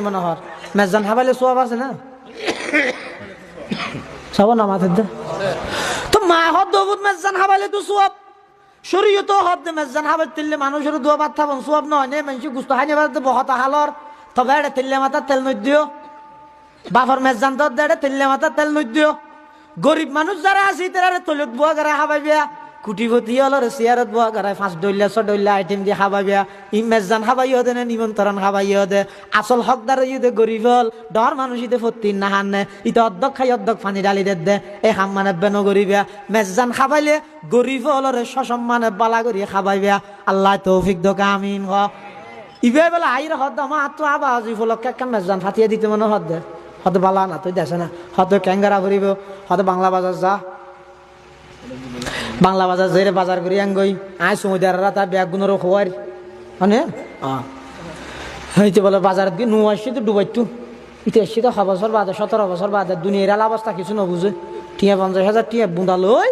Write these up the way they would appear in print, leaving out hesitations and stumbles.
মনোহর মেজান হাবাইলে সোয়াব আছে না সব না মাথার তো মা হদ দবুত মেজান হাবাইলে তো সোয়াব শরীয়ত হদ মেজান হাবাই তিললে মানুষের দোয়া ভাত থাকুন সোয়াব নয় নে মানুষ গুস্ত হাইনে বাদ বহত হালর তবে এটা তিললে মাথা তেল নদিও বাফর মেজান তো দেড়ে তিললে মাথা তেল নদিও গরিব মানুষ যারা আছে তারা তলত বুয়া করে হাবাইবিয়া কুটিপতি হলর চেয়ারত বুয়া করে 5 ডইলা 6 ডইলা আইটেম দিয়ে হাবাইবিয়া ইমেজান হাবাইও দে নিমন্ত্রণ হাবাইও দে আসল হকদার ইদে গরিব হল ডর মানুষ ইদে ফতি না হানে ইতে অর্ধক খাই অর্ধক পানি ডালি দে এই হাম্মানে বেন গরিবিয়া মেজান খাবাইলে গরিব হলর সসম্মানে বালা করি খাবাইবিয়া আল্লাহ তৌফিক দোক আমিন হ ইবে বলে আইর হদ আমা আতো আবাজ ইফলক কাম মেজান ফাটিয়ে দিতে মনে হদ দে হদ বালা না তুই দেছ না হদ ক্যাঙ্গারা করিব হদ বাংলা বাজার যা বাংলা বাজার যেরে বাজার করি আঙ্গই আয় সমুদ্রের রাতা ব্যাগ গুণরও খোয়ার মানে হইতে বলে বাজারত গিয়ে নুয়া আসছে তো ডুবাইতু ইতে এসছি তো 6 বছর বাদে 17 বছর বাদে দুনিয়ার অবস্থা কিছু নবুঝে টিয়া 50,000 টিয়া বুঁদা লই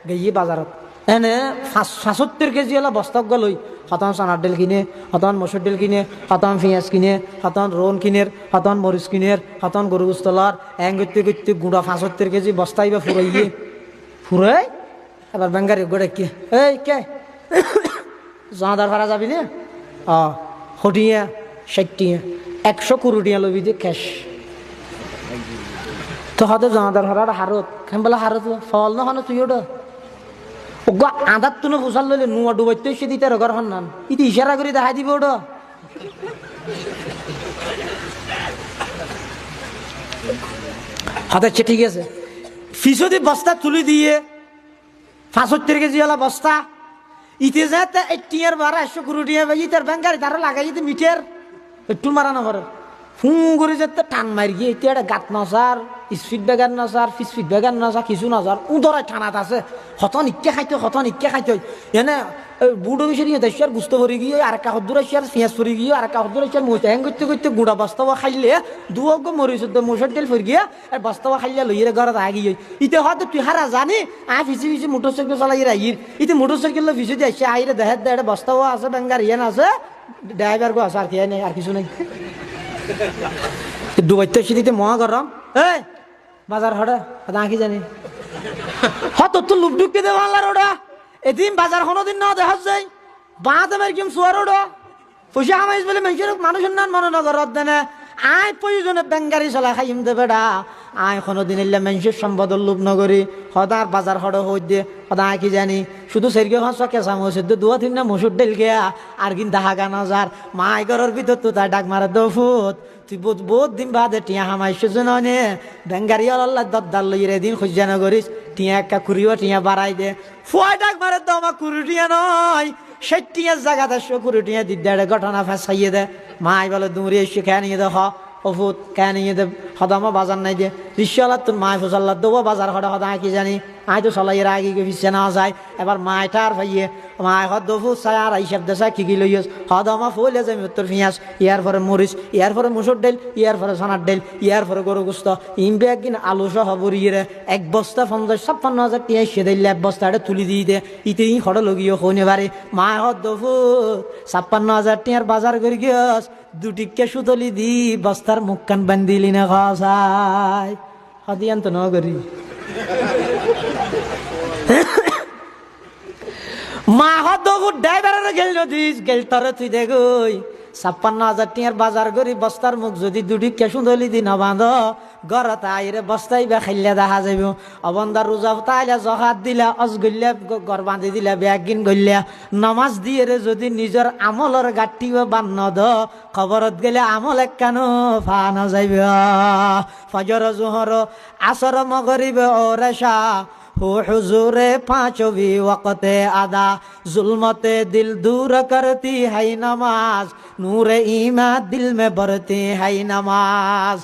গিয়ে বাজারত এনে 75 কেজি হলো বস্তা গলই হতন চানার ডাল কিনে হতন মসুর ডাল কিনে হতন পেঁয়াজ কিনে হতন রোন কিনের হতন মরিচ কিনের হতন গরু গোস্তলার এং করতে করতে গুঁড়া 75 কেজি বস্তাই বা ফুরাইয়ে ফুরাই এবার বেঙ্গারি গোড়ে কে এই কে জাঁদার ভাড়া যাবি না হটিয়া 60 100 কুড়িয়া লবি দিয়ে ক্যাশ তো হতে জাঁদার ভাড়া হারত কেন বলে হারত ফল না হন তুই ওটা আধার তুনো ফুসাল লইলে নুয়া ডুবাইতে সে দিতে ঘর হন নান ইতি ইশারা করে দেখাই দিব ওটা হাতে ঠিক আছে ফিসদি বস্তা তুলি দিয়ে 75 কেজি ওলা বস্তা ইতে যাতে 80 12 100 কুড়িয়া ইতার ব্যাংকারি তারা লাগাই যদি মিটার একটু মারানো করে ফু করে যেতে টান মারি গিয়ে এটা একটা গাত নসার স্পিড ব্যাগার নসার স্পিড ব্যাগার নসার কিছু নসার উদরায় ঠানাত আছে হতন ইকে খাইতে এনে বুড়ো বিষয় নিয়ে দেশ আর গুস্ত ভরে গিয়ে আর একটা হদ্দুর আসি আর পেঁয়াজ ফরি গিয়ে আর একটা হদ্দুর আসি আর মহিতা হ্যাং করতে করতে গুঁড়া বস্তাও খাইলে দুয়োগ মরিচ মশার তেল ফরি গিয়া আর বস্তাও খাইলে লইয়ের ঘরে আগি ইতে হয়তো তুই হারা জানি ফিসি ফিসি মোটরসাইকেল চালাই আইর ইতে মোটরসাইকেল ফিসি দিয়ে আসছে আইরে দেহের বস্তাও আছে ব্যাঙ্গার ইয়ান আছে ড্রাইভার গো আছে আর কি নেই আর কিছু নেই ডুবাইতে এসে দিতে মহা গরম এই বাজার হড়া আঁকি জানি হত তো লুপ ঢুকতে দে বাংলার ওটা এদিন বাজার কোনোদিন না দেখা যায় বাঁধ আমার কিম সোয়ার ওটা পয়সা আমাইস বলে মানুষের নান মনে নগর দেনে আয় প্রয়োজনে বেঙ্গারি চলা খাইম দে বেড়া আয় কোনোদিন এলে মানুষের সম্পদর লোভ নগরী হদার বাজার হড় হই দিয়ে হদা কি জানি শুধু সেরকে হাঁস কেঁচা মসুর দুয়া তিন না মসুর ডেল গিয়া আর কিন্তু হাগা নজার মাই ঘরের ভিতর তো তাই ডাক মারা দফুত তুই বহুত দিন বাদে টিয়া হামাইছ নে বেঙ্গারি আল্লাহ দদ্দার লই রে দিন খুঁজা না করিস টিয়া একটা কুড়িও টিয়া বাড়াই দে ফুয়াই ডাক মারে তো আমার কুড়ি টিয়া নয় 60 জায়গাতে 100 কুড়ি টিয়া দিদারে ঘটনা ফেসাইয়ে দে মাই বলে দূরে এসে খেয়ে নিয়ে দে অফুত কেন নিয়ে দে হদামা বাজার নাই দে রিক্সাওয়ালা তোর মায় ফসল্লা দেবো বাজার হঠাৎ হদা কি জানি আয় তো চলাইয়ের আগে পিছিয়ে নেওয়া যায় এবার মায় ঠার ভাইয়ে মায় হদ দফু চাই আর হিসাব দেশা কি কি লইস হদামা ফুলে যাই তোর পেঁয়াজ ইয়ার পরে মরিচ ইয়ার পরে মুসুর ডাল ইয়ার পরে সোনার ডাল ইয়ার পরে গরু গুস্ত ইমবে একদিন আলু সহ বরিয়ে 1 বস্তা 50-56,000 টিয়া সে দিলে 1 বস্তা এটা তুলি দিয়ে দে ইতে হড় লগিয়ে হনে পারে মায় হদ দফু 56,000 টিয়ার বাজার করে গিয়েস দুটিকে সুতলি দি বস্তার মুখ কান বান্ধিলি না খাওয়াই হদিয়ান তো নগরী মা হদবু ড্রাইভারের গেল দিস গেল তরে তুই দেখই 56,000 টিয়ার বাজার করি বস্তার মুখ যদি দুটিকে সুতলি দি না বাঁধ ঘরত আইরে বস্তাই বা খাইলে দেখা যাইব অবন্দার রোজা তাইলে জহাত দিলা অজ গল্লা ঘর বাঁধি দিলা ব্যাগ কিন গল্লা নমাজ দিয়ে রে যদি নিজের আমলের গাঠিব বান্ন দ খবরত গেলে আমল একখানো ফান যাইব ফজর জোহর আসর মগরিবে ও রেশা हो हुजूरे 5 भी वक़्ते अदा जुल्मते दिल दूर करती है नमाज नूरे ईमान दिल में भरती है नमाज।